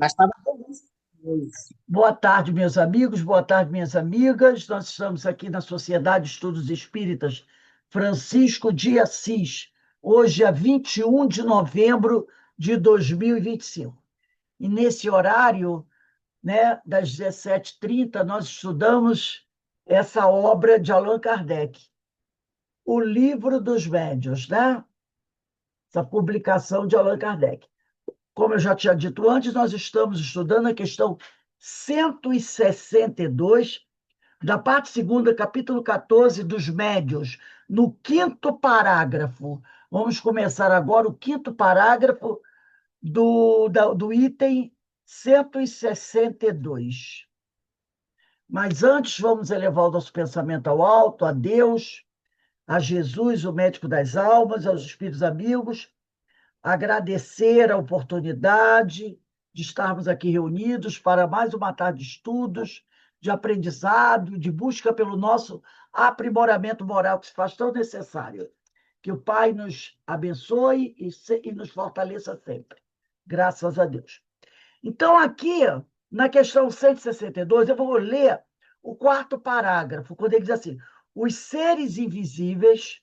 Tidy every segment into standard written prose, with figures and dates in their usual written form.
Mas estava delicioso. Boa tarde, meus amigos, boa tarde, minhas amigas. Nós estamos aqui na Sociedade de Estudos Espíritas Francisco de Assis. Hoje é 21 de novembro de 2025. E nesse horário, né, das 17h30, nós estudamos essa obra de Allan Kardec, O Livro dos Médiuns, né? Essa publicação de Allan Kardec. Como eu já tinha dito antes, nós estamos estudando a questão 162 da parte segunda, capítulo 14, dos médiuns, no quinto parágrafo. Vamos começar agora o quinto parágrafo do item 162. Mas antes, vamos elevar o nosso pensamento ao alto, a Deus, a Jesus, o médico das almas, aos espíritos amigos, agradecer a oportunidade de estarmos aqui reunidos para mais uma tarde de estudos, de aprendizado, de busca pelo nosso aprimoramento moral que se faz tão necessário. Que o Pai nos abençoe e nos fortaleça sempre. Graças a Deus. Então, aqui, na questão 162, eu vou ler o quarto parágrafo, quando ele diz assim: os seres invisíveis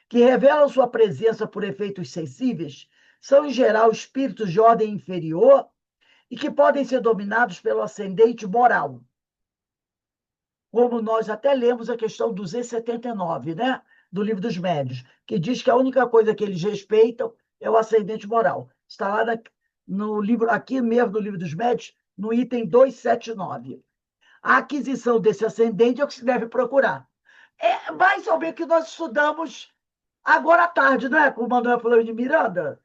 que revelam sua presença por efeitos sensíveis, são, em geral, espíritos de ordem inferior e que podem ser dominados pelo ascendente moral. Como nós até lemos a questão 279, né? Do Livro dos Médiuns, que diz que a única coisa que eles respeitam é o ascendente moral. Está lá no livro, aqui mesmo no Livro dos Médiuns, no item 279. A aquisição desse ascendente é o que se deve procurar. É mais ou menos que nós estudamos agora à tarde, não é? Com o Manuel Filomeno de Miranda.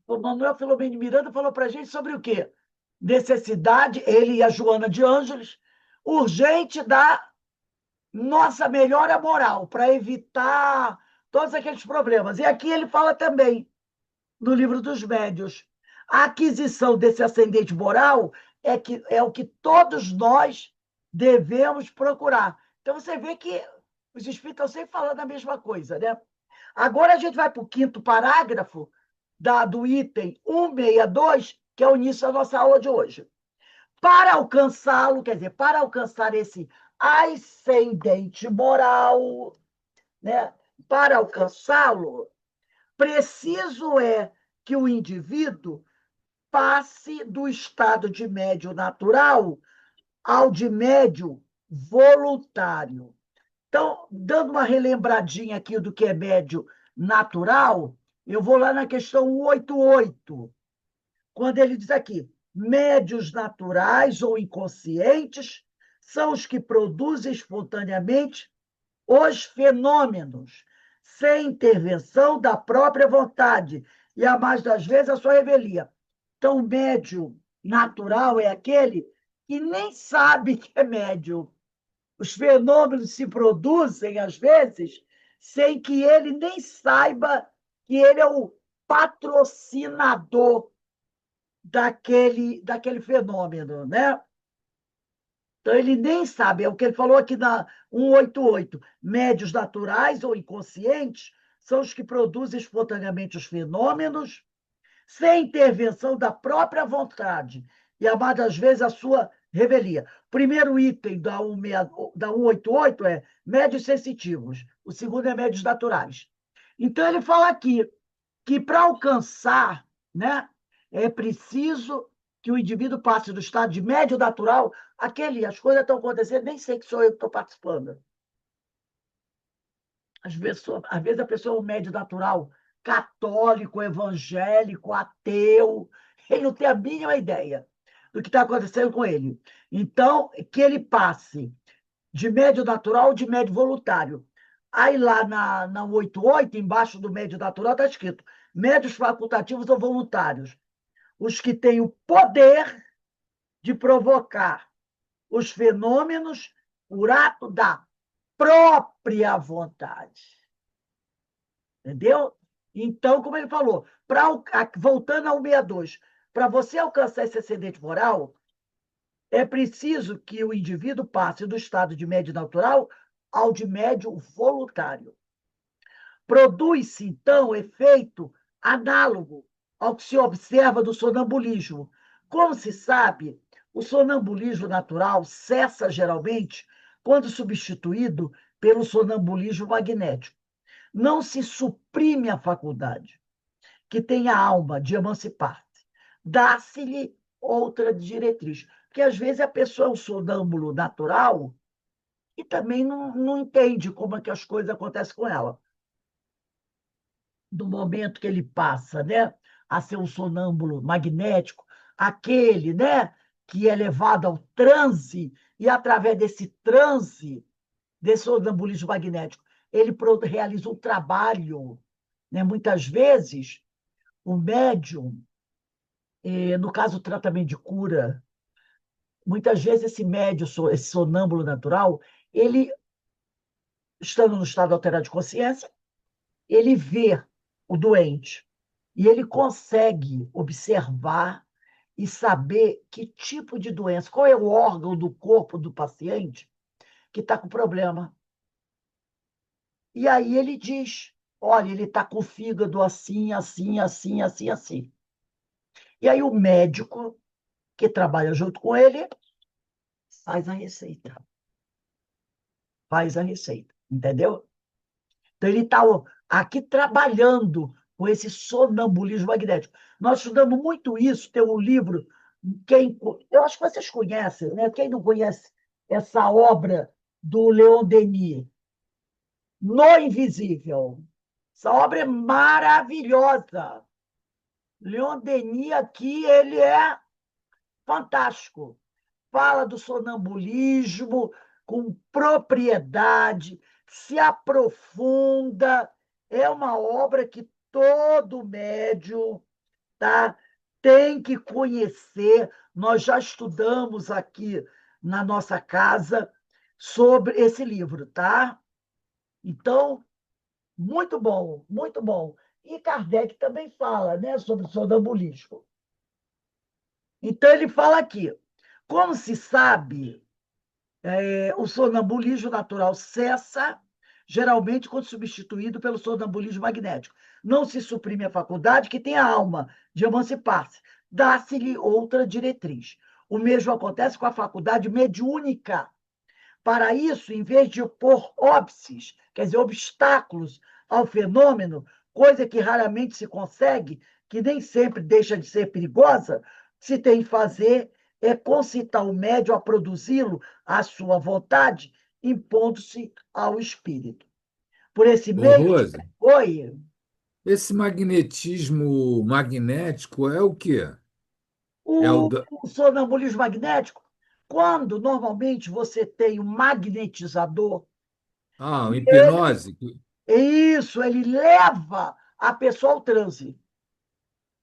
O Manuel Filomeno de Miranda falou para a gente sobre o quê? Necessidade, ele e a Joana de Ângeles, urgente da nossa melhora moral, para evitar todos aqueles problemas. E aqui ele fala também, no Livro dos Médiuns, a aquisição desse ascendente moral é o que todos nós devemos procurar. Então, você vê que os espíritos estão sempre falando a mesma coisa, né? Agora a gente vai para o quinto parágrafo do item 162, que é o início da nossa aula de hoje. Para alcançá-lo, quer dizer, para alcançar esse ascendente moral, né? Para alcançá-lo, preciso é que o indivíduo passe do estado de médio natural ao de médio voluntário. Então, dando uma relembradinha aqui do que é médio natural, eu vou lá na questão 188, quando ele diz aqui: médios naturais ou inconscientes são os que produzem espontaneamente os fenômenos, sem intervenção da própria vontade, e a mais das vezes a sua revelia. Então, o médio natural é aquele que nem sabe que é médio. Os fenômenos se produzem, às vezes, sem que ele nem saiba que ele é o patrocinador daquele fenômeno, né? Então, ele nem sabe, é o que ele falou aqui na 188. Médios naturais ou inconscientes são os que produzem espontaneamente os fenômenos, sem intervenção da própria vontade, e a mais das vezes a sua revelia. Primeiro item da 188 é médios sensitivos, o segundo é médios naturais. Então, ele fala aqui que para alcançar, né, é preciso que o indivíduo passe do estado de médio natural, as coisas estão acontecendo, nem sei que sou eu que estou participando. Às vezes a pessoa é um médio natural católico, evangélico, ateu, ele não tem a mínima ideia do que está acontecendo com ele. Então, que ele passe de médio natural ou de médio voluntário. Aí lá na 88, embaixo do médio natural, está escrito médios facultativos ou voluntários. Os que têm o poder de provocar os fenômenos por ato da própria vontade. Entendeu? Então, como ele falou, voltando ao 62, para você alcançar esse ascendente moral, é preciso que o indivíduo passe do estado de médio natural ao de médio voluntário. Produz-se, então, efeito análogo ao que se observa do sonambulismo. Como se sabe, o sonambulismo natural cessa geralmente quando substituído pelo sonambulismo magnético. Não se suprime a faculdade, que tem a alma de emancipar-se. Dá-se-lhe outra diretriz. Porque, às vezes, a pessoa é um sonâmbulo natural e também não entende como é que as coisas acontecem com ela. Do momento que ele passa, né, a ser um sonâmbulo magnético, aquele, né, que é levado ao transe, e através desse transe, desse sonambulismo magnético, ele realiza um trabalho. Né? Muitas vezes, o médium, no caso, o tratamento de cura, muitas vezes esse médium, esse sonâmbulo natural, ele, estando no estado alterado de consciência, ele vê o doente e ele consegue observar e saber que tipo de doença, qual é o órgão do corpo do paciente que está com problema. E aí ele diz: olha, ele está com o fígado assim, assim, assim, assim, assim. E aí o médico que trabalha junto com ele faz a receita. Faz a receita, entendeu? Então ele está aqui trabalhando com esse sonambulismo magnético. Nós estudamos muito isso, tem um livro, eu acho que vocês conhecem, né? Quem não conhece essa obra do Leon Denis, No Invisível. Essa obra é maravilhosa. Leon Denis aqui, ele é fantástico. Fala do sonambulismo com propriedade, se aprofunda. É uma obra que todo médium, tá, tem que conhecer. Nós já estudamos aqui na nossa casa sobre esse livro, tá? Então, muito bom, muito bom. E Kardec também fala, né, sobre o sonambulismo. Então, ele fala aqui: como se sabe, o sonambulismo natural cessa, geralmente quando substituído pelo sonambulismo magnético. Não se suprime a faculdade, que tem a alma de emancipar-se. Dá-se-lhe outra diretriz. O mesmo acontece com a faculdade mediúnica. Para isso, em vez de opor óbices, quer dizer, obstáculos ao fenômeno, coisa que raramente se consegue, que nem sempre deixa de ser perigosa, se tem que fazer é concitar o médium a produzi-lo à sua vontade, impondo-se ao espírito. Por esse Ô, meio, Rose, oi, esse magnetismo magnético é o quê? É o da... o sonambulismo magnético, quando normalmente você tem um magnetizador, Ah, e hipnose. ele leva a pessoa ao transe.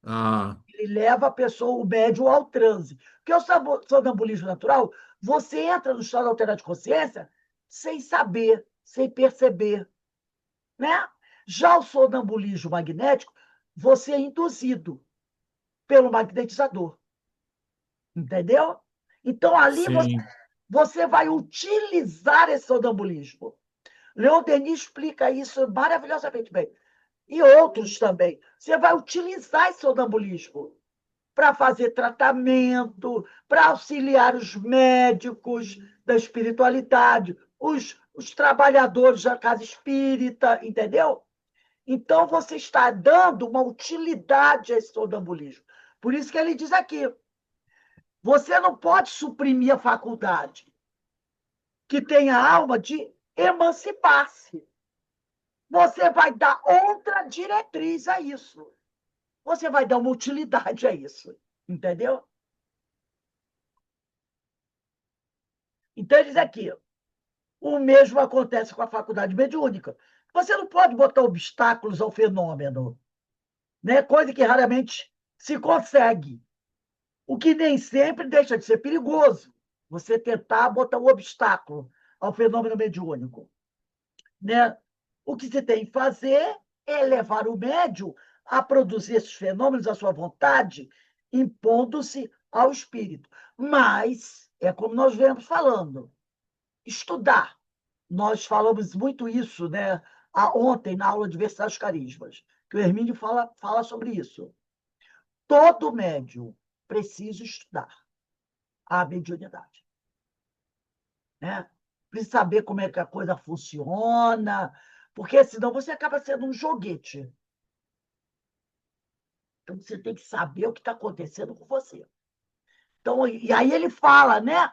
Ah, Ele leva a pessoa, o médium, ao transe. Porque o sonambulismo natural, você entra no estado alterado de consciência sem saber, sem perceber. Né? Já o sonambulismo magnético, você é induzido pelo magnetizador. Entendeu? Então, ali sim, você vai utilizar esse sonambulismo. Leon Denis explica isso maravilhosamente bem. E outros também. Você vai utilizar esse sonambulismo para fazer tratamento, para auxiliar os médicos da espiritualidade, os trabalhadores da casa espírita, entendeu? Então, você está dando uma utilidade a esse sonambulismo. Por isso que ele diz aqui: você não pode suprimir a faculdade, que tem a alma de emancipar-se. Você vai dar outra diretriz a isso. Você vai dar uma utilidade a isso. Entendeu? Então, ele diz aqui: o mesmo acontece com a faculdade mediúnica. Você não pode botar obstáculos ao fenômeno, né? Coisa que raramente se consegue. O que nem sempre deixa de ser perigoso, você tentar botar um obstáculo ao fenômeno mediúnico. Né? O que você tem que fazer é levar o médium a produzir esses fenômenos à sua vontade, impondo-se ao espírito. Mas, é como nós vemos falando, estudar. Nós falamos muito isso, né? Ontem, na aula de Diversidade dos Carismas, que o Hermínio fala sobre isso. todo médium precisa estudar a mediunidade, né? Precisa saber como é que a coisa funciona, porque senão você acaba sendo um joguete. Então, você tem que saber o que está acontecendo com você. Então, e aí ele fala, né?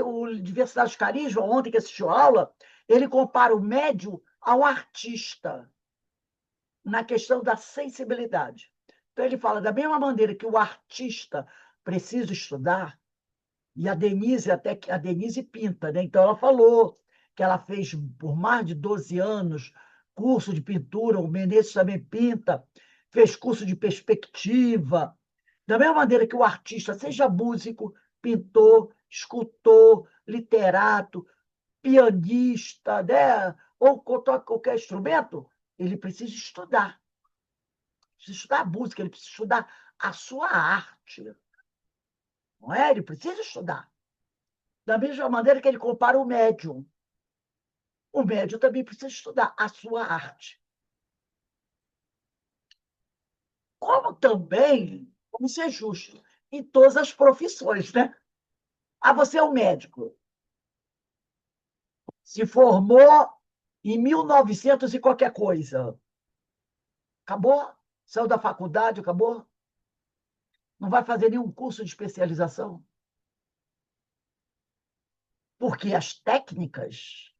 O Diversidade de Carisma, ontem que assistiu a aula, ele compara o médium ao artista na questão da sensibilidade. Então, ele fala, da mesma maneira que o artista precisa estudar, e a Denise, até que a Denise pinta, né? Então, ela falou que ela fez por mais de 12 anos curso de pintura, o Menezes também pinta, fez curso de perspectiva. Da mesma maneira que o artista, seja músico, pintor, escultor, literato, pianista, né? Ou toca qualquer instrumento, ele precisa estudar. Precisa estudar música, ele precisa estudar a sua arte. Não é? Ele precisa estudar. Da mesma maneira que ele compara o médium. O médium também precisa estudar a sua arte. Como também, vamos ser justos, em todas as profissões, né? Ah, você é um médico. Se formou em 1900 e qualquer coisa. Acabou? Saiu da faculdade, acabou? Não vai fazer nenhum curso de especialização? Porque as técnicas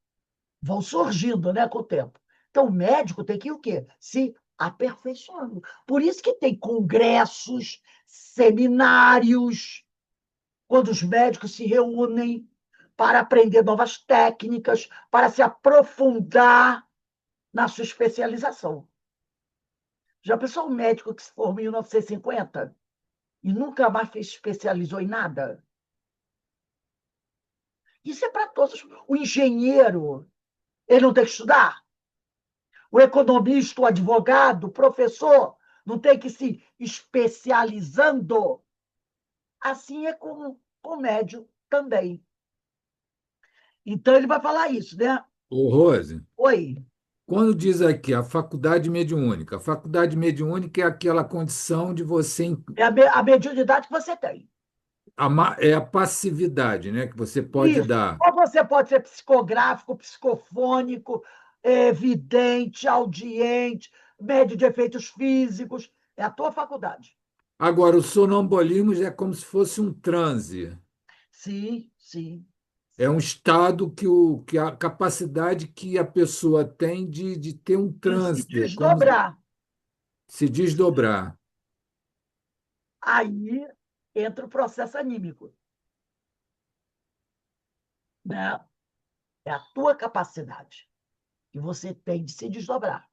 vão surgindo, né, com o tempo. Então, o médico tem que ir o quê? Se aperfeiçoando. Por isso que tem congressos, seminários, quando os médicos se reúnem para aprender novas técnicas, para se aprofundar na sua especialização. Já pensou um médico que se formou em 1950 e nunca mais se especializou em nada? Isso é para todos. O engenheiro, ele não tem que estudar? O economista, o advogado, o professor, não tem que se especializando? Assim é com o médium também. Então, ele vai falar isso, né? Ô, Rose, Oi, quando diz aqui a faculdade mediúnica é aquela condição de você, é a mediunidade que você tem. é a passividade, né, que você pode Isso. dar. Ou você pode ser psicográfico, psicofônico, vidente, audiente, médio de efeitos físicos. É a tua faculdade. Agora, o sonambulismo é como se fosse um transe. Sim, sim. É um estado que a capacidade que a pessoa tem de ter um E se transe, como desdobrar. se desdobrar. Aí entra o processo anímico, né? É a tua capacidade que você tem de se desdobrar,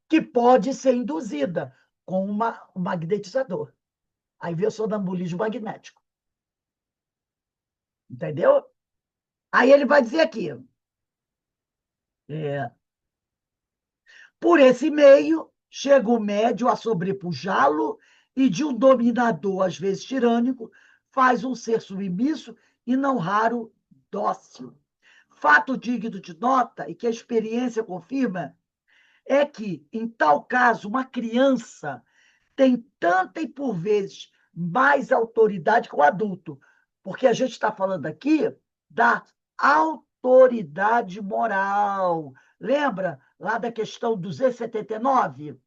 que pode ser induzida com um magnetizador. Aí vem o sonambulismo magnético. Entendeu? Aí ele vai dizer aqui, é, por esse meio, chega o médio a sobrepujá-lo e de um dominador, às vezes tirânico, faz um ser submisso e não raro dócil. Fato digno de nota e que a experiência confirma é que, em tal caso, uma criança tem tanta e por vezes mais autoridade que o adulto, porque a gente está falando aqui da autoridade moral. Lembra lá da questão 279?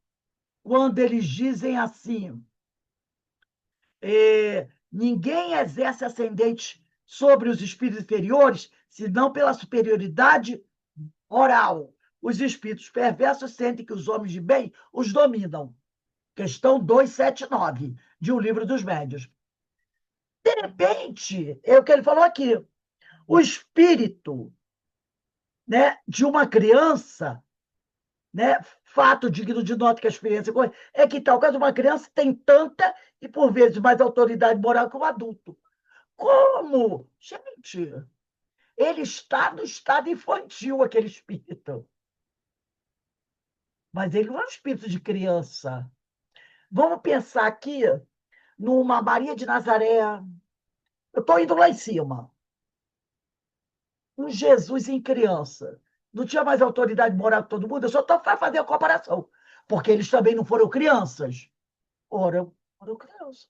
Quando eles dizem assim: ninguém exerce ascendente sobre os espíritos inferiores, senão pela superioridade moral. Os espíritos perversos sentem que os homens de bem os dominam. Questão 279, de O Livro dos Médios. De repente, é o que ele falou aqui, o espírito, né, de uma criança, né, fato digno de nota que a experiência é que, em tal caso, uma criança tem tanta e, por vezes, mais autoridade moral que um adulto. Como? Gente, ele está no estado infantil, aquele espírito. Mas ele não é um espírito de criança. Vamos pensar aqui numa Maria de Nazaré. Eu estou indo lá em cima. Um Jesus em criança. Não tinha mais autoridade moral que todo mundo? Eu só estou fazendo a comparação. Porque eles também não foram crianças. Ora, Foram crianças.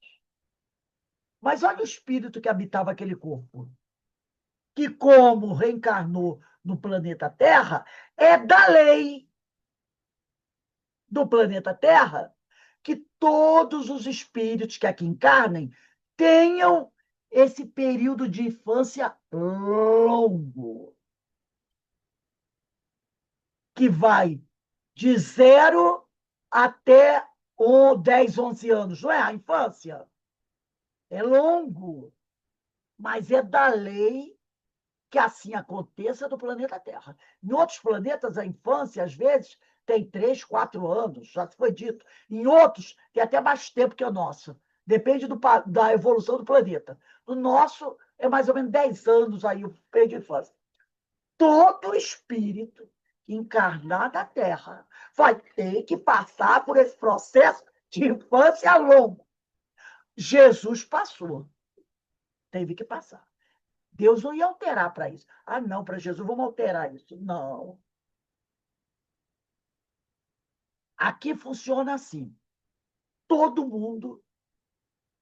Mas olha o espírito que habitava aquele corpo, que, como reencarnou no planeta Terra, é da lei do planeta Terra que todos os espíritos que aqui encarnem tenham esse período de infância longo, que vai de 0 até 10, 11 anos. Não é a infância? É longo, mas é da lei que assim aconteça no planeta Terra. Em outros planetas, a infância, às vezes, tem 3, 4 anos, já foi dito. Em outros, tem até mais tempo que o nosso. Depende da evolução do planeta. No nosso, é mais ou menos 10 anos aí o período de infância. Todo espírito encarnar na Terra vai ter que passar por esse processo de infância longo. Jesus passou, teve que passar. Deus não ia alterar para isso. Ah, não, para Jesus vamos alterar isso. Não. Aqui funciona assim. Todo mundo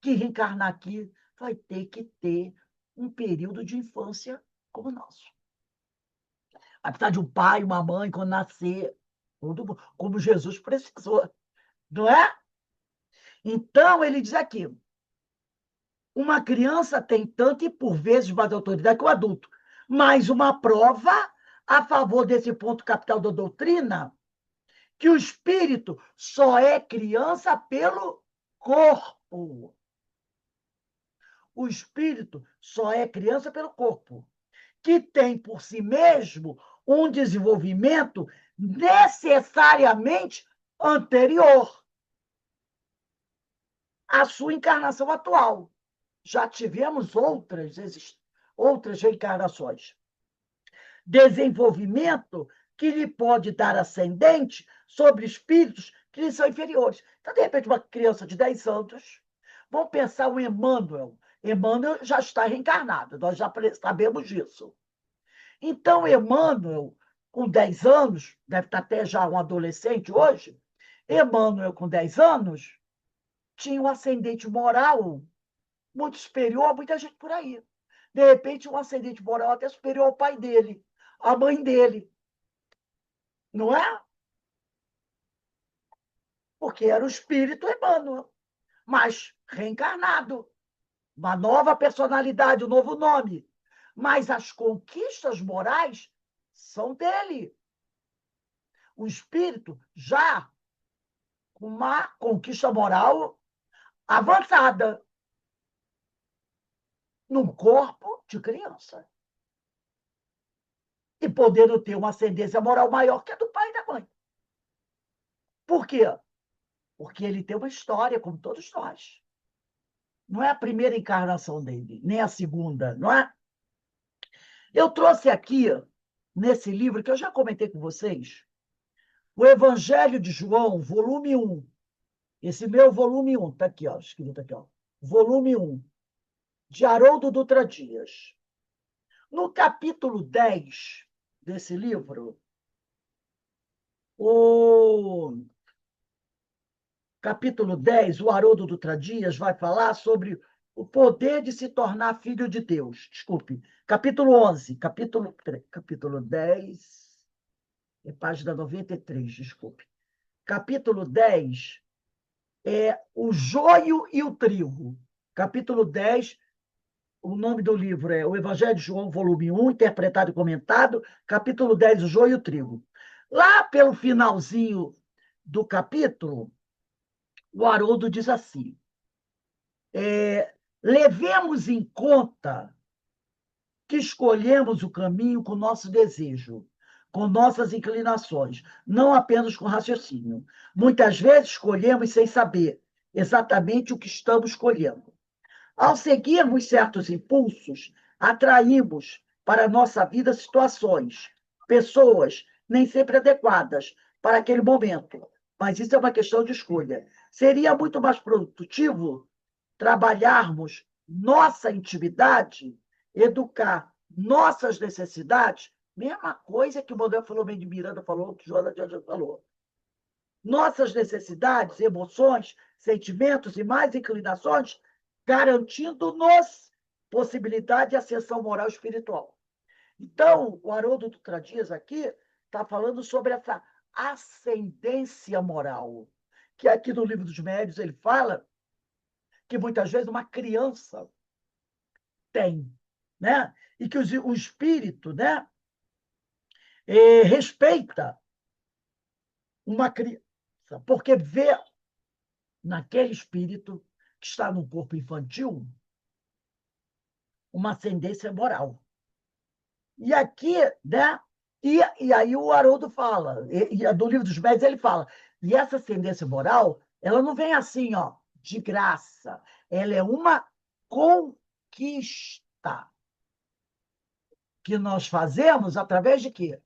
que reencarnar aqui vai ter que ter um período de infância como o nosso. Vai precisar de um pai, uma mãe, quando nascer, como Jesus precisou. Não é? Então, ele diz aqui, uma criança tem tanto e por vezes mais autoridade que o adulto, mas uma prova a favor desse ponto capital da doutrina, que o espírito só é criança pelo corpo. O espírito só é criança pelo corpo, que tem por si mesmo um desenvolvimento necessariamente anterior à sua encarnação atual. Já tivemos outras reencarnações. Desenvolvimento que lhe pode dar ascendente sobre espíritos que lhe são inferiores. Então, de repente, uma criança de 10 anos, vamos pensar o Emmanuel. Emmanuel já está reencarnado, nós já sabemos disso. Então, Emmanuel, com 10 anos, deve estar até já um adolescente hoje, Emmanuel, com 10 anos, tinha um ascendente moral muito superior a muita gente por aí. De repente, um ascendente moral até superior ao pai dele, à mãe dele. Não é? Porque era o espírito Emmanuel, mas reencarnado. Uma nova personalidade, um novo nome. Mas as conquistas morais são dele. O espírito já com uma conquista moral avançada, num corpo de criança. E podendo ter uma ascendência moral maior que a do pai e da mãe. Por quê? Porque ele tem uma história, como todos nós. Não é a primeira encarnação dele, nem a segunda, não é? Eu trouxe aqui, nesse livro, que eu já comentei com vocês, o Evangelho de João, volume 1. Esse meu volume 1, está aqui, ó, escrito aqui, ó. Volume 1, de Haroldo Dutra Dias. No capítulo 10 desse livro, o capítulo 10, o Haroldo Dutra Dias vai falar sobre o poder de se tornar filho de Deus. Desculpe. Capítulo 11, capítulo 10, página 93, desculpe. Capítulo 10 é o joio e o trigo. Capítulo 10, o nome do livro é O Evangelho de João, volume 1, interpretado e comentado. Capítulo 10, o joio e o trigo. Lá pelo finalzinho do capítulo, o Haroldo diz assim, levemos em conta que escolhemos o caminho com nosso desejo, com nossas inclinações, não apenas com raciocínio. Muitas vezes escolhemos sem saber exatamente o que estamos escolhendo. Ao seguirmos certos impulsos, atraímos para a nossa vida situações, pessoas nem sempre adequadas para aquele momento. Mas isso é uma questão de escolha. Seria muito mais produtivo trabalharmos nossa intimidade, educar nossas necessidades, mesma coisa que o Manuel Filomeno de Miranda falou, que o Joana de Anjos falou. Nossas necessidades, emoções, sentimentos e mais inclinações, garantindo-nos possibilidade de ascensão moral e espiritual. Então, o Haroldo Dutra Dias aqui está falando sobre essa ascendência moral, que aqui no Livro dos Médiuns ele fala que muitas vezes uma criança tem, né? E que o espírito, né, respeita uma criança, porque vê naquele espírito que está no corpo infantil uma ascendência moral. E aqui, né? E aí o Haroldo fala, do Livro dos Médiuns ele fala, e essa ascendência moral, ela não vem assim, ó, de graça, ela é uma conquista que nós fazemos através de quê?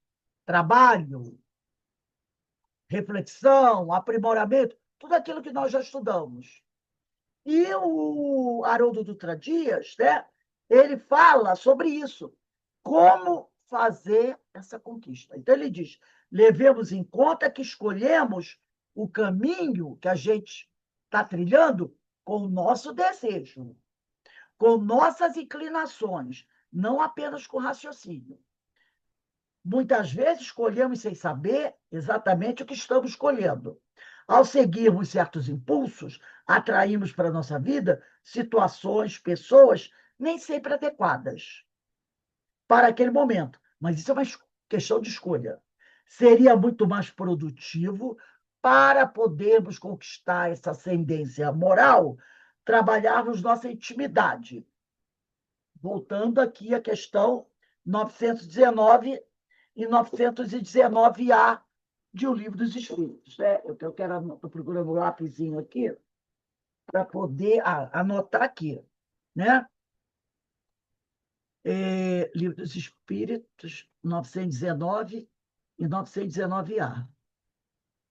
Trabalho, reflexão, aprimoramento, tudo aquilo que nós já estudamos. E o Haroldo Dutra Dias, né, ele fala sobre isso, como fazer essa conquista. Então, ele diz: levemos em conta que escolhemos o caminho que a gente está trilhando com o nosso desejo, com nossas inclinações, não apenas com raciocínio. Muitas vezes escolhemos sem saber exatamente o que estamos escolhendo. Ao seguirmos certos impulsos, atraímos para a nossa vida situações, pessoas nem sempre adequadas para aquele momento. Mas isso é uma questão de escolha. Seria muito mais produtivo para podermos conquistar essa ascendência moral, trabalharmos nossa intimidade. Voltando aqui à questão 919 e 919A de O Livro dos Espíritos. Né? Eu quero, estou procurando um lapisinho aqui para poder anotar aqui. Né? Livro dos Espíritos, 919 e 919A.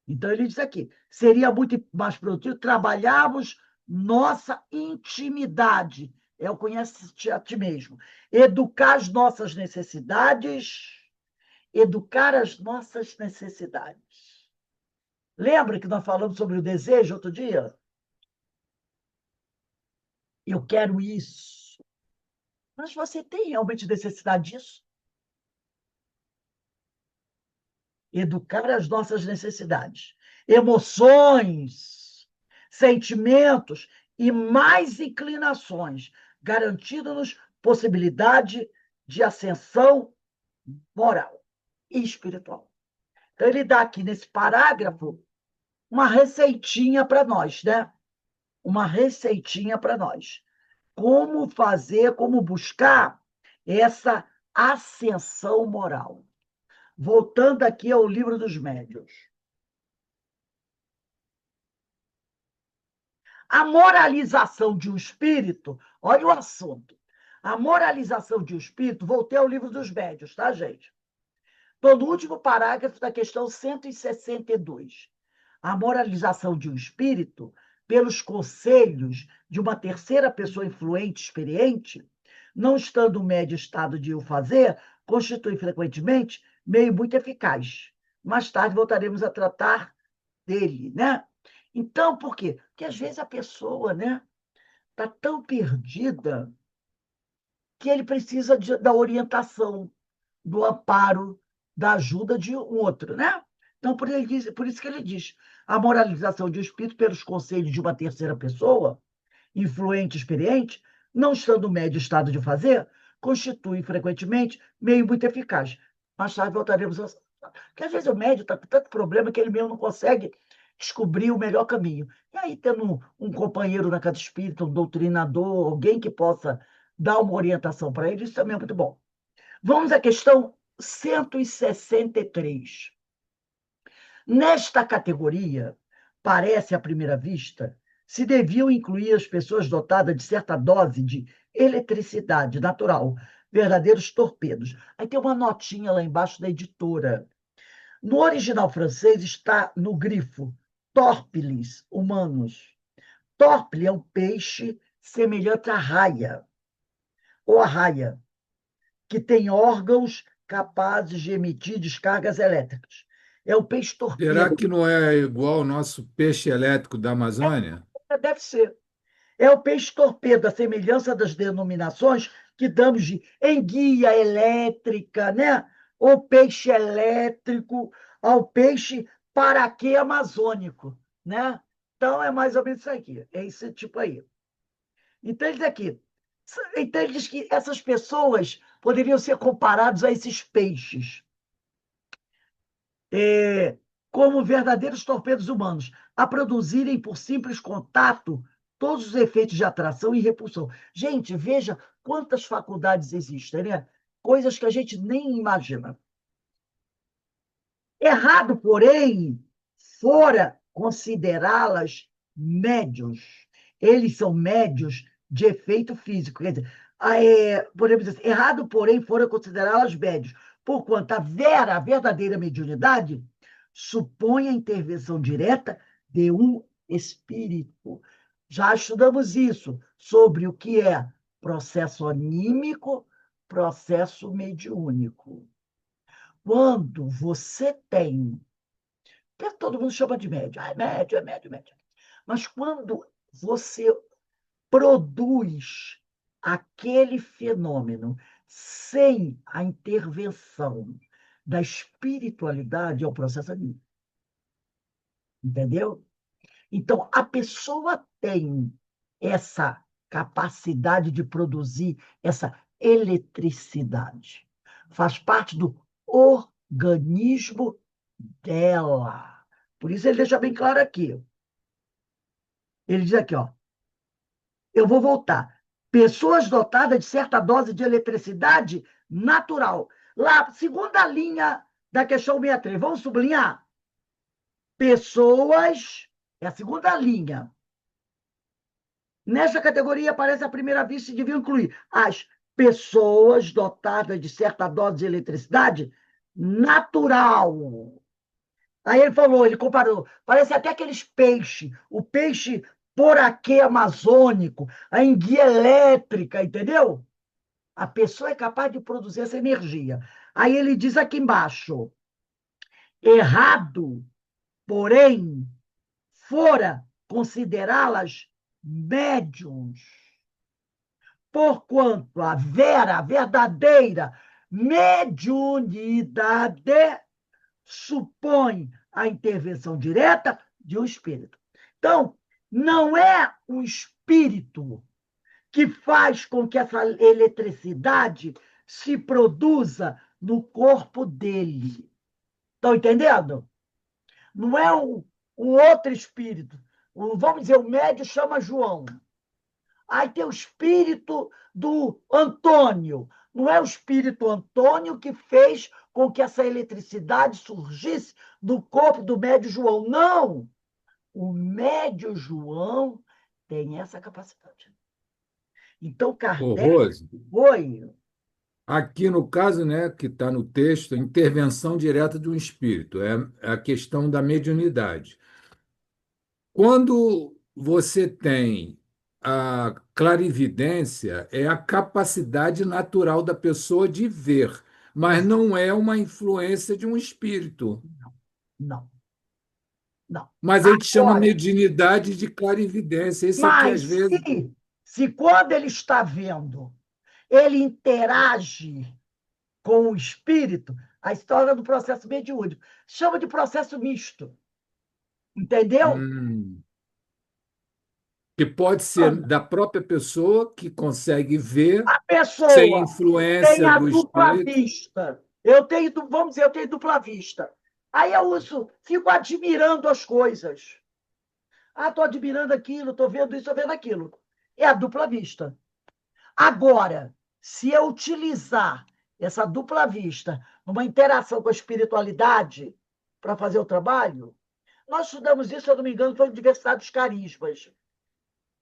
Então, ele diz aqui, seria muito mais produtivo trabalharmos nossa intimidade, é o conhece-te a ti mesmo, educar as nossas necessidades, educar as nossas necessidades. Lembra que nós falamos sobre o desejo outro dia? Eu quero isso. Mas você tem realmente necessidade disso? Educar as nossas necessidades, emoções, sentimentos e mais inclinações, garantindo-nos possibilidade de ascensão moral e espiritual. Então, ele dá aqui nesse parágrafo uma receitinha para nós, né? Uma receitinha para nós. Como fazer, como buscar essa ascensão moral. Voltando aqui ao Livro dos Médiuns. A moralização de um espírito, olha o assunto. A moralização de um espírito, voltei ao Livro dos Médiuns, tá, gente? Estou no último parágrafo da questão 162. A moralização de um espírito, pelos conselhos de uma terceira pessoa influente, experiente, não estando o médio estado de o fazer, constitui frequentemente meio muito eficaz. Mais tarde voltaremos a tratar dele, né? Então, por quê? Porque às vezes a pessoa, né, está tão perdida que ele precisa da orientação, do amparo, da ajuda de um outro, né? Então, por isso que ele diz, a moralização de um espírito pelos conselhos de uma terceira pessoa, influente, experiente, não estando no médio estado de fazer, constitui frequentemente meio muito eficaz. Mais tarde voltaremos a... Porque às vezes o médio está com tanto problema que ele mesmo não consegue descobrir o melhor caminho. E aí, tendo um companheiro na casa espírita, um doutrinador, alguém que possa dar uma orientação para ele, isso também é muito bom. Vamos à questão 163. Nesta categoria, parece à primeira vista, se deviam incluir as pessoas dotadas de certa dose de eletricidade natural, verdadeiros torpedos. Aí tem uma notinha lá embaixo da editora. No original francês está no grifo torpilis, humanos. Torpile é um peixe semelhante à raia, ou à raia, que tem órgãos capazes de emitir descargas elétricas. É o peixe Será torpedo. que não é igual ao nosso peixe elétrico da Amazônia? Deve ser. É o peixe torpedo, a semelhança das denominações que damos de enguia elétrica, né? Ou peixe elétrico, ao peixe paraquê amazônico, né? Então, é mais ou menos isso aqui, é esse tipo aí. Então, ele diz aqui, então ele diz que essas pessoas poderiam ser comparadas a esses peixes, é, como verdadeiros torpedos humanos, a produzirem por simples contato todos os efeitos de atração e repulsão. Gente, veja quantas faculdades existem, né? Coisas que a gente nem imagina. Errado, porém, fora considerá-las médios. Eles são médios de efeito físico. Quer dizer, podemos dizer assim, errado, porém, fora considerá-las médios, porquanto a verdadeira mediunidade supõe a intervenção direta de um espírito. Já estudamos isso, sobre o que é processo anímico, processo mediúnico. Quando você tem. Todo mundo chama de médio. Ah, é médio, é médio, é médio. Mas quando você produz aquele fenômeno sem a intervenção da espiritualidade, é o processo anímico. Entendeu? Então, a pessoa tem essa capacidade de produzir essa eletricidade. Faz parte do organismo dela. Por isso ele deixa bem claro aqui. Ele diz aqui, ó, eu vou voltar. Pessoas dotadas de certa dose de eletricidade natural. Lá, segunda linha da questão 63. Vamos sublinhar? Pessoas, é a segunda linha. Nessa categoria aparece à primeira vista e devia incluir as pessoas dotadas de certa dose de eletricidade natural. Aí ele falou, ele comparou, parece até aqueles peixes, o peixe poraquê amazônico, a enguia elétrica, entendeu? A pessoa é capaz de produzir essa energia. Aí ele diz aqui embaixo, errado, porém, fora considerá-las médiums, porquanto a verdadeira mediunidade supõe a intervenção direta de um espírito. Então, não é o espírito que faz com que essa eletricidade se produza no corpo dele. Estão entendendo? Não é um outro espírito. Vamos dizer, o médio chama João. Aí tem o espírito do Antônio. Não é o espírito Antônio que fez com que essa eletricidade surgisse do corpo do médio João. Não! O médio João tem essa capacidade. Então, Ô, Kardec Rose, foi. aqui no caso, né, que está no texto, intervenção direta de um espírito, é a questão da mediunidade. Quando você tem a clarividência, é a capacidade natural da pessoa de ver, mas não é uma influência de um espírito. Não, não. Mas a gente chama Agora, mediunidade de clarividência. Isso aqui, às mas vezes. se quando ele está vendo, ele interage com o espírito, a história do processo mediúnico chama de processo misto. Entendeu? hum, que pode ser Ana, da própria pessoa que consegue ver a sem pessoa tem influência a do dupla espírito. vista. Eu tenho, vamos dizer, eu tenho dupla vista. Aí eu uso, fico admirando as coisas. Ah, estou admirando aquilo, estou vendo isso, estou vendo aquilo. É a dupla vista. Agora, se eu utilizar essa dupla vista numa interação com a espiritualidade para fazer o trabalho, nós estudamos isso, se eu não me engano, foi na Diversidade dos Carismas.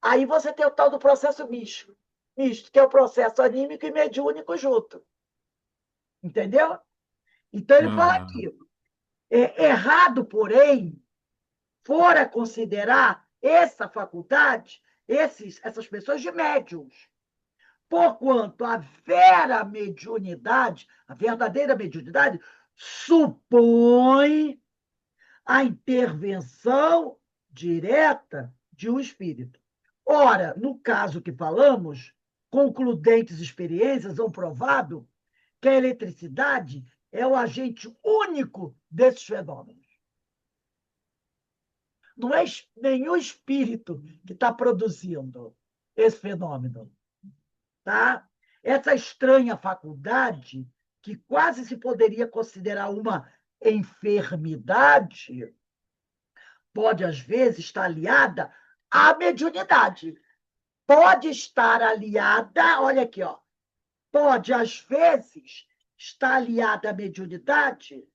Aí você tem o tal do processo misto, que é o processo anímico e mediúnico junto. Entendeu? Então, ele fala Ah, aqui, errado, porém, fora considerar essa faculdade, essas pessoas de médiums, porquanto a verdadeira mediunidade, supõe a intervenção direta de um espírito. Ora, no caso que falamos, concludentes experiências ou provado que a eletricidade é o agente único desses fenômenos. Não é nenhum espírito que está produzindo esse fenômeno. Tá? Essa estranha faculdade, que quase se poderia considerar uma enfermidade, pode, às vezes, estar aliada à mediunidade. Pode estar aliada, olha aqui, ó, pode, às vezes, estar aliada à mediunidade,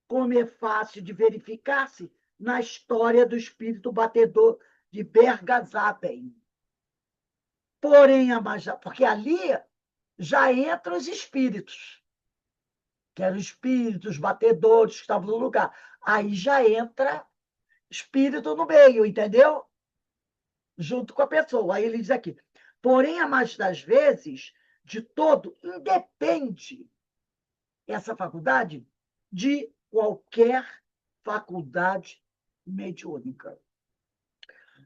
como é fácil de verificar-se na história do espírito batedor de Bergazaben. Porém, porque ali já entram os espíritos, que eram espíritos batedores que estavam no lugar. Aí já entra espírito no meio, entendeu? Junto com a pessoa. Aí ele diz aqui, porém, a mais das vezes, de todo, independe essa faculdade de qualquer faculdade mediúnica.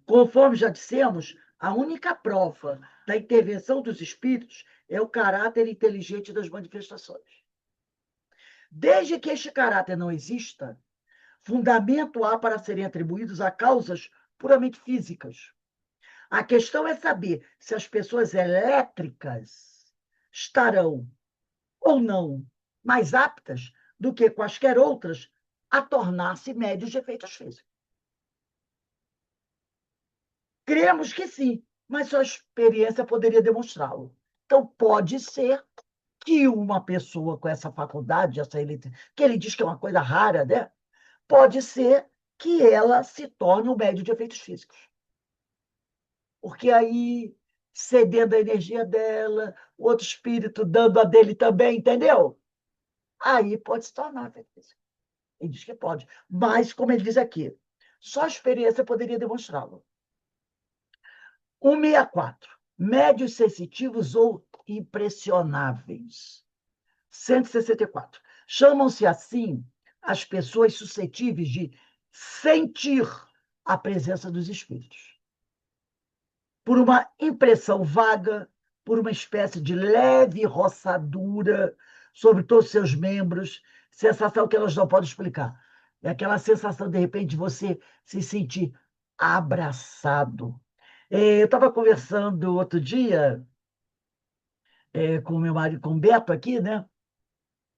Conforme já dissemos, a única prova da intervenção dos espíritos é o caráter inteligente das manifestações. Desde que este caráter não exista, fundamento há para serem atribuídos a causas puramente físicas. A questão é saber se as pessoas elétricas estarão ou não mais aptas do que quaisquer outras a tornar-se médios de efeitos físicos. Cremos que sim, mas sua experiência poderia demonstrá-lo. Então, pode ser que uma pessoa com essa faculdade, que ele diz que é uma coisa rara, né? Pode ser que ela se torne um médium de efeitos físicos. Porque aí, cedendo a energia dela, o outro espírito dando a dele também, entendeu? Aí pode se tornar efeito físico. Ele diz que pode. Mas, como ele diz aqui, só a experiência poderia demonstrá-lo. 164. Médios sensitivos ou impressionáveis. 164. Chamam-se assim as pessoas suscetíveis de sentir a presença dos espíritos. Por uma impressão vaga, por uma espécie de leve roçadura sobre todos os seus membros, sensação que elas não podem explicar. É aquela sensação, de repente, de você se sentir abraçado. Eu estava conversando outro dia com o meu marido, com o Beto aqui, né?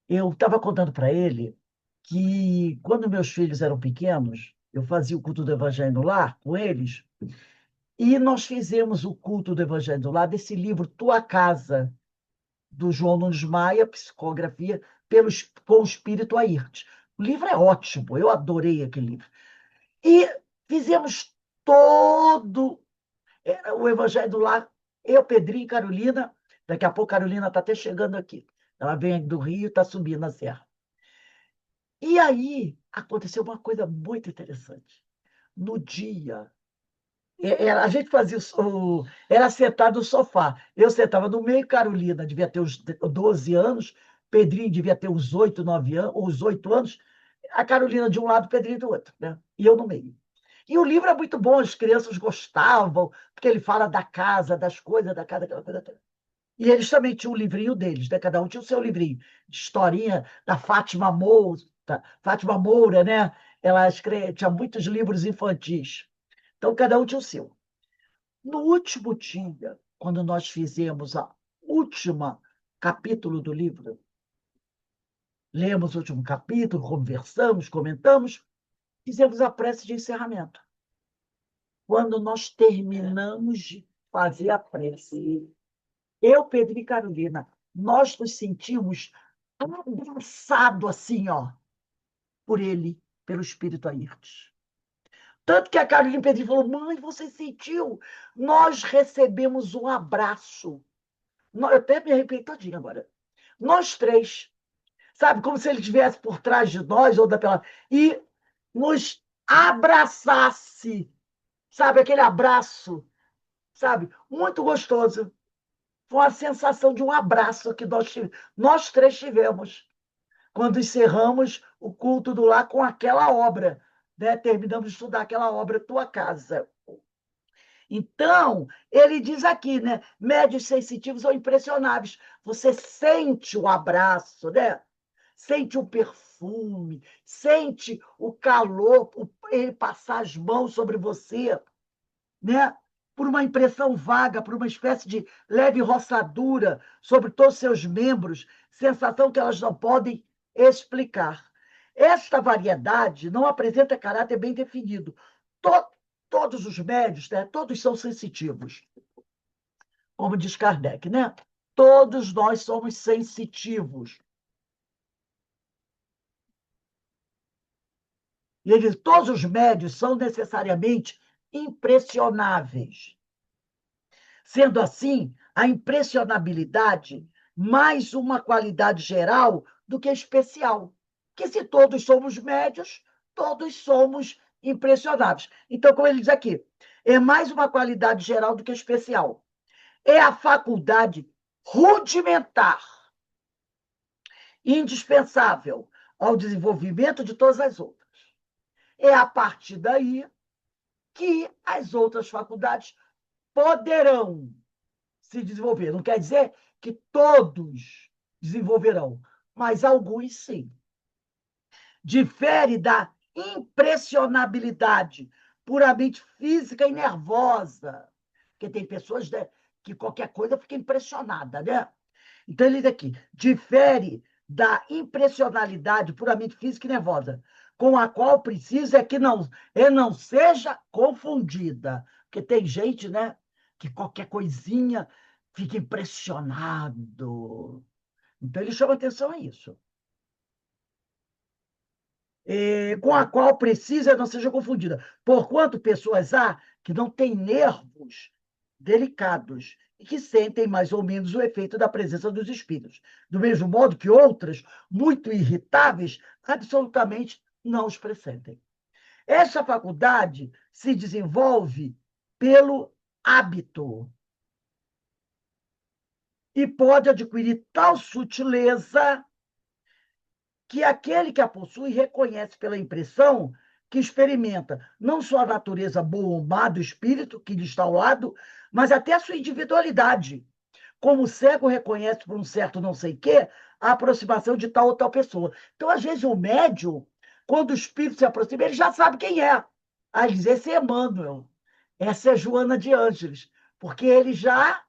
Eu estava contando para ele que, quando meus filhos eram pequenos, eu fazia o culto do Evangelho no Lar com eles, e nós fizemos o culto do Evangelho no Lar desse livro Tua Casa, do João Nunes Maia, psicografia, com o Espírito Airtes. O livro é ótimo, eu adorei aquele livro. E fizemos todo o Evangelho do Lar, eu, Pedrinho e Carolina. Daqui a pouco a Carolina está até chegando aqui. Ela vem do Rio e está subindo a serra. E aí aconteceu uma coisa muito interessante. No dia, a gente fazia era sentado no sofá. Eu sentava no meio, Carolina devia ter uns 12 anos, Pedrinho devia ter uns 8, 9 anos, uns 8 anos, a Carolina de um lado, Pedrinho do outro, né? E eu no meio. E o livro é muito bom, as crianças gostavam, porque ele fala da casa, das coisas da casa, aquela coisa toda. E eles também tinham um livrinho deles, né? Cada um tinha o seu livrinho, de historinha da Fátima Moura, Fátima Moura, né? Ela tinha muitos livros infantis. Então, cada um tinha o seu. No último dia, quando nós fizemos a última capítulo do livro, lemos o último capítulo, conversamos, comentamos, fizemos a prece de encerramento. Quando nós terminamos de fazer a prece, eu, Pedro e Carolina, nós nos sentimos abraçados assim, ó, por ele, pelo Espírito Airtes. Tanto que a Carolina Pedrinho falou, mãe, você sentiu? Nós recebemos um abraço. Eu até me arrepiei todinha agora. Nós três, sabe? Como se ele estivesse por trás de nós, e nos abraçasse. Sabe? Aquele abraço, sabe? Muito gostoso. Foi uma sensação de um abraço que nós três tivemos quando encerramos o culto do lar com aquela obra, né? Terminamos de estudar aquela obra, Tua Casa. Então, ele diz aqui, né? Médios sensitivos são impressionáveis. Você sente o abraço, né? Sente o perfume, sente o calor, ele passar as mãos sobre você, né? Por uma impressão vaga, por uma espécie de leve roçadura sobre todos os seus membros, sensação que elas não podem explicar. Esta variedade não apresenta caráter bem definido. To- Todos os médios, né? Todos são sensitivos, como diz Kardec, né? Todos nós somos sensitivos. E ele diz, todos os médios são necessariamente impressionáveis. Sendo assim, a impressionabilidade mais uma qualidade geral do que especial. Que se todos somos médios, todos somos impressionáveis. Então, como ele diz aqui, é mais uma qualidade geral do que especial. É a faculdade rudimentar, indispensável ao desenvolvimento de todas as outras. É a partir daí que as outras faculdades poderão se desenvolver. Não quer dizer que todos desenvolverão, mas alguns sim. Difere da impressionabilidade puramente física e nervosa, porque tem pessoas, né, que qualquer coisa fica impressionada, né? Então, ele diz aqui, difere da impressionalidade puramente física e nervosa, com a qual precisa não seja confundida. Porque tem gente, né, que qualquer coisinha fica impressionado. Então, ele chama atenção a isso. Com a qual precisa não seja confundida. Porquanto pessoas há que não têm nervos delicados e que sentem mais ou menos o efeito da presença dos espíritos, do mesmo modo que outras, muito irritáveis, absolutamente não os pressentem. Essa faculdade se desenvolve pelo hábito e pode adquirir tal sutileza que aquele que a possui reconhece pela impressão que experimenta não só a natureza boa ou má do espírito que lhe está ao lado, mas até a sua individualidade. Como o cego reconhece por um certo não sei quê a aproximação de tal ou tal pessoa. Então, às vezes, o médium, quando o espírito se aproxima, ele já sabe quem é. Aí diz, esse é Emmanuel, essa é Joana de Ângeles, porque ele já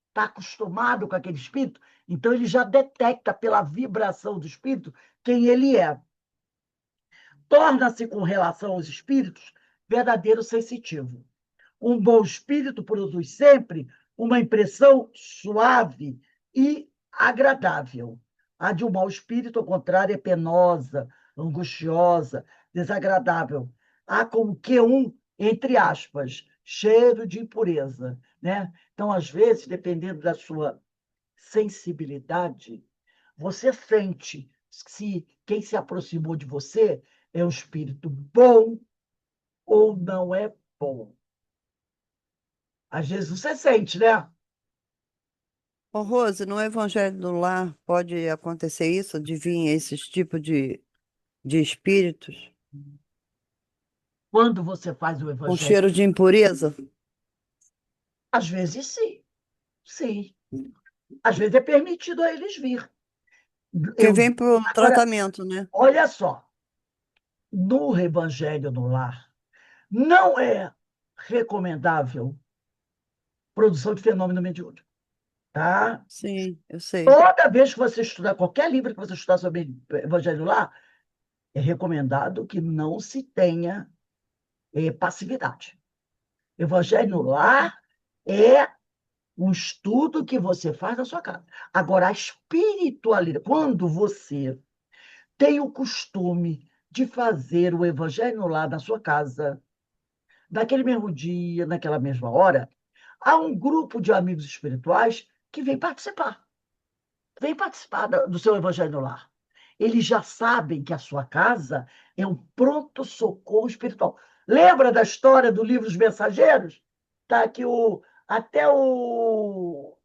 está acostumado com aquele espírito, então ele já detecta pela vibração do espírito quem ele é. Torna-se, com relação aos espíritos, verdadeiro sensitivo. Um bom espírito produz sempre uma impressão suave e agradável. A de um mau espírito, ao contrário, é penosa, angustiosa, desagradável. Há como que entre aspas, cheiro de impureza, né? Então, às vezes, dependendo da sua sensibilidade, você sente se quem se aproximou de você é um espírito bom ou não é bom. Às vezes você sente, né? Ô, Rose, no Evangelho do Lar pode acontecer isso, de vir esses tipos de espíritos Quando você faz o com evangelho. cheiro de impureza? Às vezes, sim. Sim. Às vezes é permitido a eles vir. Que Eu, vem para o agora, tratamento, né? olha só. No Evangelho no Lar, não é recomendável produção de fenômeno mediúnico. Tá? Sim, eu sei. Toda vez que você estudar, qualquer livro que você estudar sobre Evangelho no Lar, é recomendado que não se tenha passividade. Evangelho no Lar é um estudo que você faz na sua casa. Agora, a espiritualidade, quando você tem o costume de fazer o evangelho no lar na sua casa, naquele mesmo dia, naquela mesma hora, há um grupo de amigos espirituais que vem participar do seu evangelho no lar. Eles já sabem que a sua casa é um pronto-socorro espiritual. Lembra da história do livro Os Mensageiros? Tá, que até o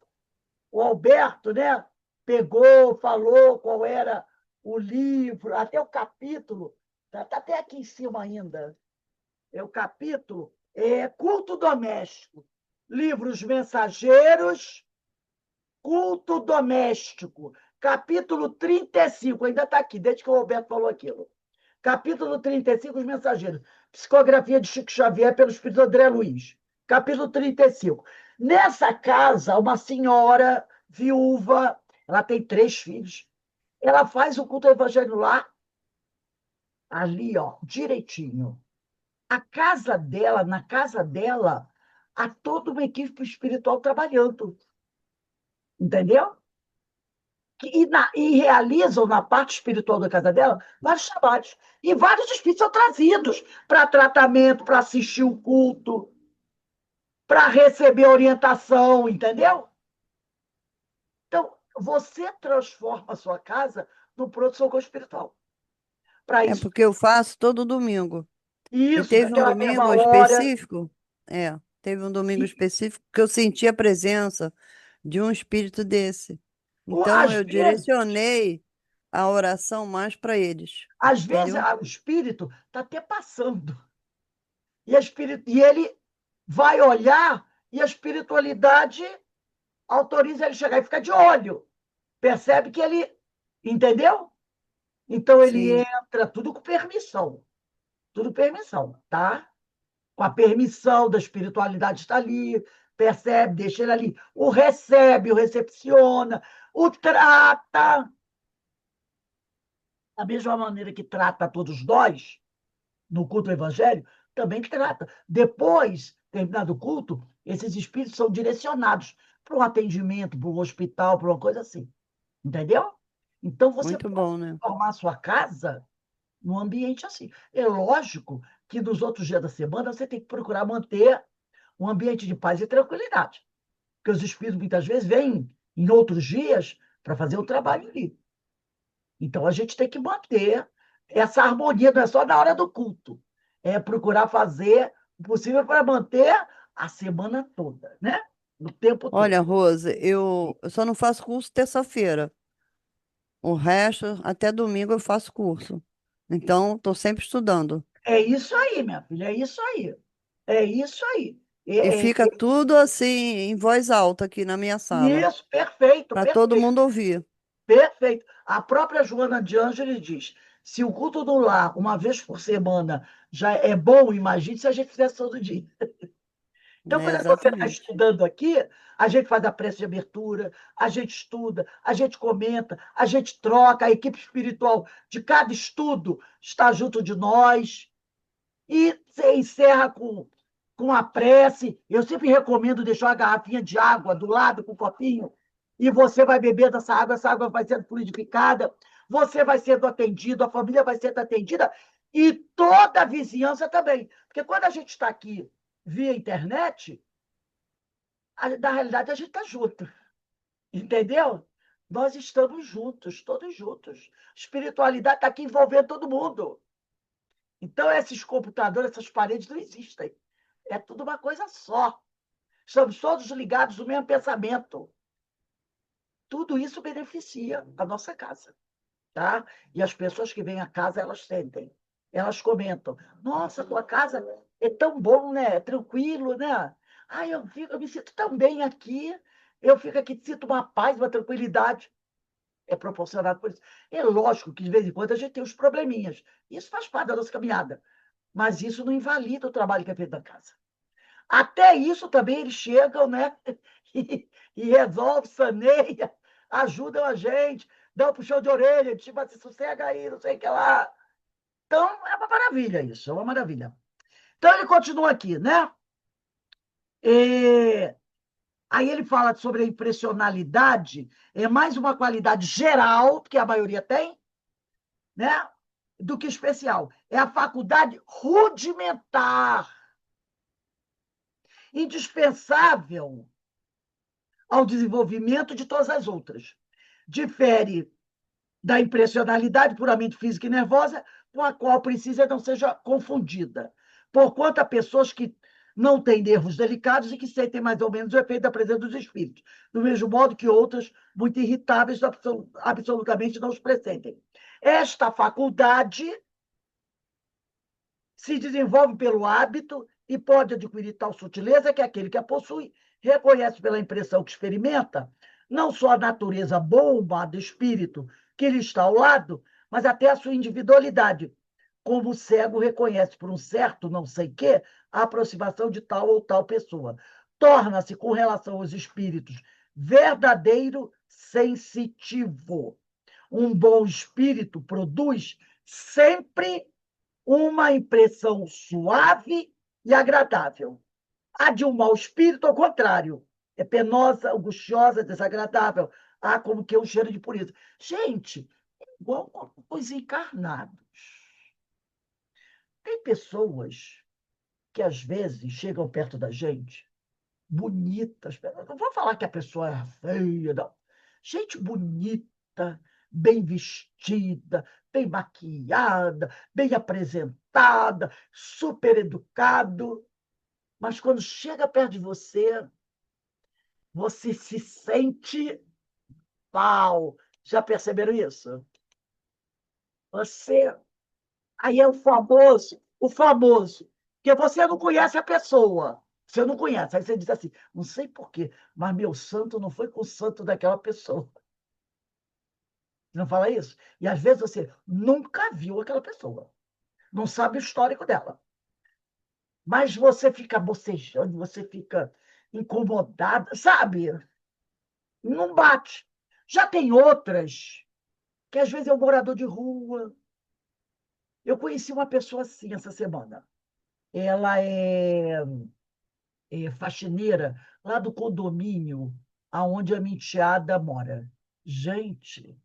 Alberto, né, pegou, falou qual era o livro, até o capítulo, está até aqui em cima ainda. É o capítulo Culto doméstico. Livros Mensageiros, Culto Doméstico. Capítulo 35, ainda está aqui, desde que o Roberto falou aquilo. Capítulo 35, Os Mensageiros. Psicografia de Chico Xavier pelo Espírito André Luiz. Capítulo 35. Nessa casa, uma senhora viúva, ela tem 3 filhos, ela faz o culto ao evangelho lá, ali, ó, direitinho. Na casa dela, há toda uma equipe espiritual trabalhando. Entendeu? E realizam na parte espiritual da casa dela vários trabalhos. E vários espíritos são trazidos para tratamento, para assistir o culto, para receber orientação, entendeu? Então, você transforma a sua casa no pronto-socorro espiritual. Para É isso, porque eu faço todo domingo. E isso, teve um naquela mesma domingo hora. específico, teve um domingo E, específico que eu senti a presença de um espírito desse. Então às eu vezes, direcionei a oração mais para eles, às vezes entendeu? o espírito está até passando. E ele vai olhar e a espiritualidade autoriza ele chegar e ficar de olho. Percebe que ele. Entendeu? Então ele Sim, entra, tudo permissão, tá? Com a permissão da espiritualidade está ali, percebe, deixa ele ali. O recebe, o recepciona, o trata, da mesma maneira que trata a todos nós, no culto ao evangelho, também que trata. Depois, terminado o culto, esses espíritos são direcionados para um atendimento, para um hospital, para uma coisa assim. Entendeu? Então, você muito pode bom, né? transformar a sua casa num ambiente assim. É lógico que nos outros dias da semana você tem que procurar manter um ambiente de paz e tranquilidade. Porque os espíritos muitas vezes vêm em outros dias para fazer o trabalho ali. Então, a gente tem que manter essa harmonia, não é só na hora do culto. É procurar fazer o possível para manter a semana toda, né? O tempo todo. Olha, Rose, eu só não faço curso terça-feira. O resto, até domingo eu faço curso. Então, estou sempre estudando. É isso aí, minha filha, é isso aí. É isso aí. E É, fica tudo assim, em voz alta aqui na minha sala, isso, perfeito, para todo perfeito, mundo ouvir. perfeito. A própria Joana de Ângeles diz: se o culto do lar, uma vez por semana, já é bom, imagine se a gente fizesse todo dia. Então, É, quando você está exatamente. estudando aqui, a gente faz a prece de abertura, a gente estuda, a gente comenta, a gente troca, a equipe espiritual de cada estudo está junto de nós. E você encerra com a prece. Eu sempre recomendo deixar uma garrafinha de água do lado com um copinho, e você vai beber dessa água, essa água vai sendo fluidificada, você vai sendo atendido, a família vai sendo atendida, e toda a vizinhança também. Porque quando a gente está aqui via internet, na realidade a gente está junto, entendeu? Nós estamos juntos, todos juntos. Espiritualidade está aqui envolvendo todo mundo. Então, esses computadores, essas paredes não existem. É tudo uma coisa só. Estamos todos ligados no mesmo pensamento. Tudo isso beneficia a nossa casa, tá? E as pessoas que vêm à casa, elas sentem. Elas comentam: nossa, tua casa é tão bom, né? É tranquilo, né? Ai, eu me sinto tão bem aqui. Eu fico aqui, sinto uma paz, uma tranquilidade. É proporcionado por isso. É lógico que, de vez em quando, a gente tem os probleminhas. Isso faz parte da nossa caminhada. Mas isso não invalida o trabalho que é feito na casa. Até isso também eles chegam, né? E resolve, saneia, ajudam a gente, dão um puxão de orelha, tipo assim, sossega aí, não sei o que lá. Então, é uma maravilha isso, é uma maravilha. Então, ele continua aqui, né? E... Aí ele fala sobre a impressionalidade, é mais uma qualidade geral, que a maioria tem, né? Do que especial. É a faculdade rudimentar, indispensável ao desenvolvimento de todas as outras. Difere da impressionalidade puramente física e nervosa, com a qual precisa não seja confundida, porquanto há pessoas que não têm nervos delicados e que sentem mais ou menos o efeito da presença dos espíritos, do mesmo modo que outras, muito irritáveis, absolutamente não os pressentem. Esta faculdade se desenvolve pelo hábito e pode adquirir tal sutileza que aquele que a possui reconhece pela impressão que experimenta, não só a natureza boa ou má do espírito que lhe está ao lado, mas até a sua individualidade, como o cego reconhece por um certo não sei quê a aproximação de tal ou tal pessoa. Torna-se, com relação aos espíritos, verdadeiro sensitivo. Um bom espírito produz sempre uma impressão suave e agradável. A de um mau espírito, ao contrário, é penosa, angustiosa, desagradável. Há como que um cheiro de pureza. Gente, é igual com os encarnados. Tem pessoas que às vezes chegam perto da gente, bonitas. Não vou falar que a pessoa é feia, não. Gente bonita, bem vestida, bem maquiada, bem apresentada, super educado. Mas quando chega perto de você, você se sente mal. Já perceberam isso? Você. Aí é o famoso, porque você não conhece a pessoa. Você não conhece. Aí você diz assim, não sei por quê, mas meu santo não foi com o santo daquela pessoa. Você não fala isso? E às vezes você nunca viu aquela pessoa. Não sabe o histórico dela. Mas você fica bocejando, você fica incomodada, sabe? Não bate. Já tem outras, que às vezes é um morador de rua. Eu conheci uma pessoa assim essa semana. Ela é faxineira lá do condomínio aonde a minha enteada mora. Gente,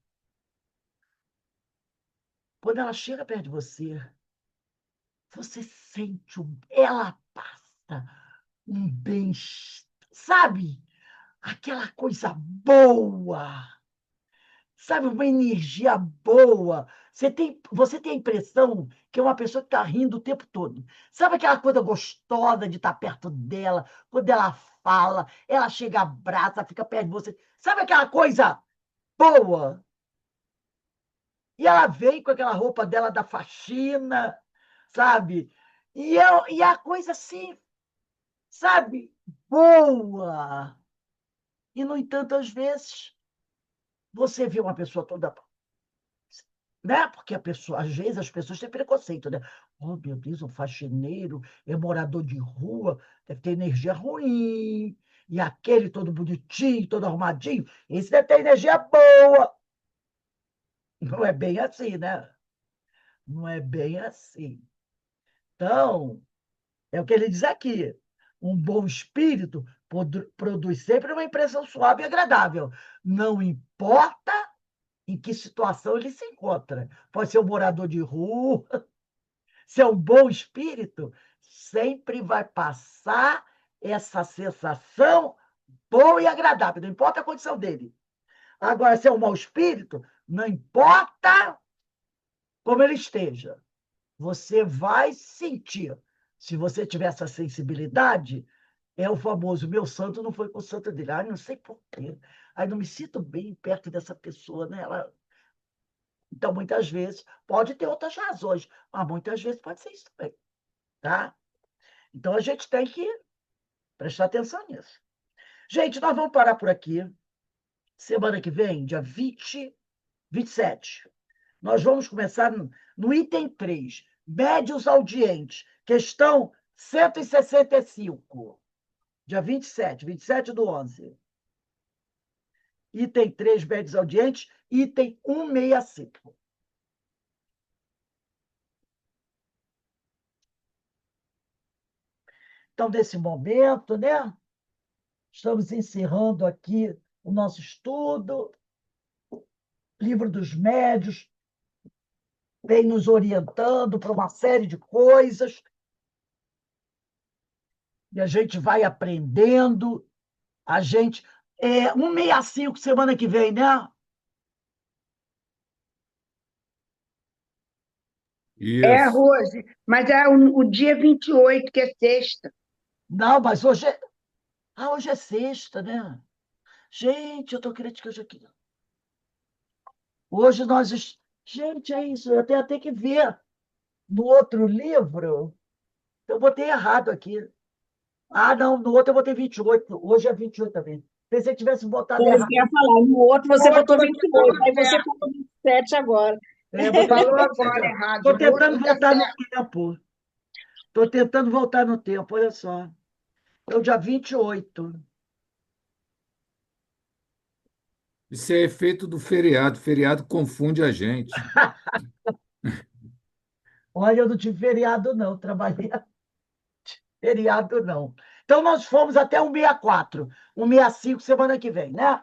quando ela chega perto de você, você sente ela passa um bem, sabe? Aquela coisa boa, sabe? Uma energia boa. Você tem a impressão que é uma pessoa que está rindo o tempo todo. Sabe aquela coisa gostosa de estar perto dela, quando ela fala, ela chega, abraça, fica perto de você. Sabe aquela coisa boa? E ela vem com aquela roupa dela da faxina, sabe? E a coisa assim, sabe? Boa. E, no entanto, às vezes, você vê uma pessoa toda, né? Porque a pessoa, às vezes as pessoas têm preconceito, né? Oh, meu Deus, um faxineiro, é morador de rua, deve ter energia ruim. E aquele todo bonitinho, todo arrumadinho, esse deve ter energia boa. Não é bem assim, né? Não é bem assim. Então, é o que ele diz aqui. Um bom espírito produz sempre uma impressão suave e agradável. Não importa em que situação ele se encontra. Pode ser um morador de rua, ser um bom espírito, sempre vai passar essa sensação boa e agradável, não importa a condição dele. Agora, se é um mau espírito, não importa como ele esteja, você vai sentir. Se você tiver essa sensibilidade, é o famoso, meu santo não foi com o santo dele. Ai, não sei por quê. Ai, não me sinto bem perto dessa pessoa, né? Então, muitas vezes, pode ter outras razões, mas muitas vezes pode ser isso também, tá? Então, a gente tem que prestar atenção nisso. Gente, nós vamos parar por aqui. Semana que vem, dia 27, nós vamos começar no item 3, médios audientes, questão 165, dia 27 do 11. Item 3, médios audientes, item 165. Então, nesse momento, né, estamos encerrando aqui o nosso estudo, livro dos médios, vem nos orientando para uma série de coisas, e a gente vai aprendendo, a gente... 165 semana que vem, né? É, Isso. Rose, mas é o dia 28 que é sexta. Não, mas hoje é sexta, né? Gente, eu estou criticando aqui. Hoje nós... Gente, é isso, eu tenho até que ver no outro livro. Eu botei errado aqui. Ah, não, no outro eu botei 28. Hoje é 28 também. Pensei que tivesse botado Pois errado. que eu ia falar, no outro você No outro botou você 28, aí falou você certo. falou 27 agora. Botei Falou 27. agora errado. Estou No tentando outro tá voltar no certo. tempo. Estou tentando voltar no tempo, olha só. É o dia 28. Isso é efeito do feriado. O feriado confunde a gente. Olha, eu não tive feriado, não. Trabalhei feriado, não. Então, nós fomos até o 64. O 65 semana que vem, né?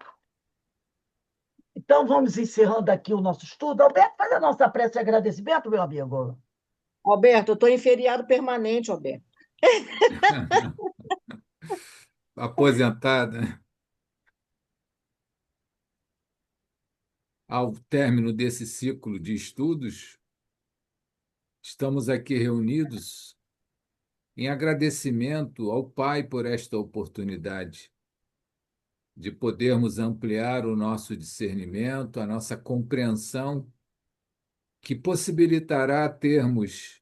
Então, vamos encerrando aqui o nosso estudo. Alberto, faz a nossa prece de agradecimento, meu amigo. Alberto, eu estou em feriado permanente, Alberto. Aposentada. Ao término desse ciclo de estudos, estamos aqui reunidos em agradecimento ao Pai por esta oportunidade de podermos ampliar o nosso discernimento, a nossa compreensão, que possibilitará termos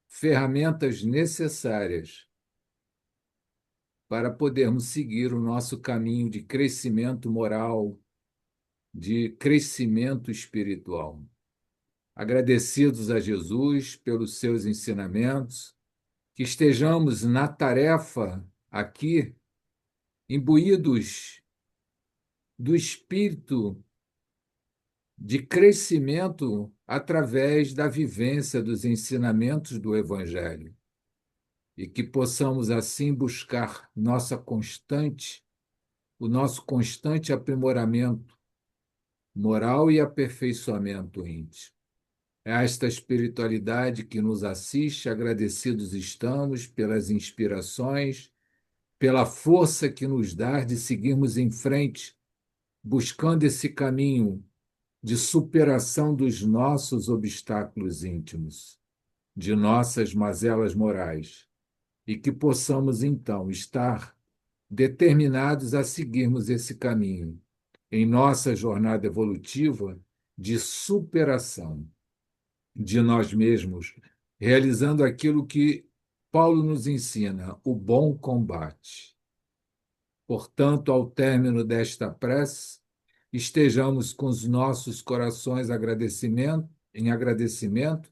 ferramentas necessárias para podermos seguir o nosso caminho de crescimento moral, de crescimento espiritual. Agradecidos a Jesus pelos seus ensinamentos, que estejamos na tarefa aqui, imbuídos do espírito de crescimento através da vivência dos ensinamentos do Evangelho, e que possamos assim buscar o nosso constante aprimoramento moral e aperfeiçoamento íntimo. É esta espiritualidade que nos assiste, agradecidos estamos pelas inspirações, pela força que nos dá de seguirmos em frente, buscando esse caminho de superação dos nossos obstáculos íntimos, de nossas mazelas morais, e que possamos, então, estar determinados a seguirmos esse caminho em nossa jornada evolutiva de superação de nós mesmos, realizando aquilo que Paulo nos ensina, o bom combate. Portanto, ao término desta prece, estejamos com os nossos corações em agradecimento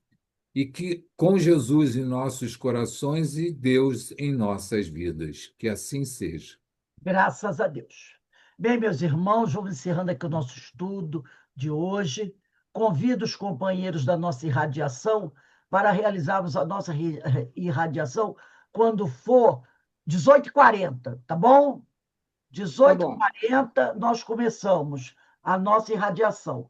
e que com Jesus em nossos corações e Deus em nossas vidas. Que assim seja. Graças a Deus. Bem, meus irmãos, vamos encerrando aqui o nosso estudo de hoje. Convido os companheiros da nossa irradiação para realizarmos a nossa irradiação quando for 18h40, tá bom? Tá bom. 18h40 nós começamos a nossa irradiação.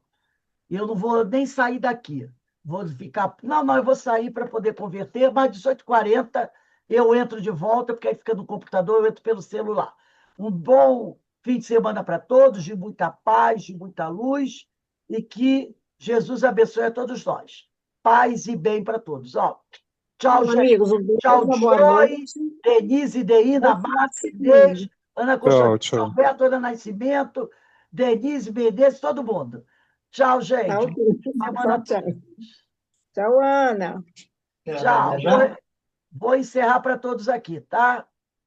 Eu não vou nem sair daqui. Vou ficar. Não, não, eu vou sair para poder converter, mas 18h40 eu entro de volta, porque aí fica no computador, eu entro pelo celular. Um bom fim de semana para todos, de muita paz, de muita luz, e que Jesus abençoe a todos nós. Paz e bem para todos. Ó, tchau, Então, gente. amigos, um beijo, Tchau, uma boa Joy, noite. Denise, Deina, Bom final de Márcia, Inês, semana. Ana Tchau, Constantino, tchau. Alberto, Ana Nascimento, Denise, Menezes, todo mundo. Tchau, Tá gente. ok. Boa semana a Tchau, tchau. todos. Tchau, Ana. Tchau. Vou encerrar para todos aqui, tá?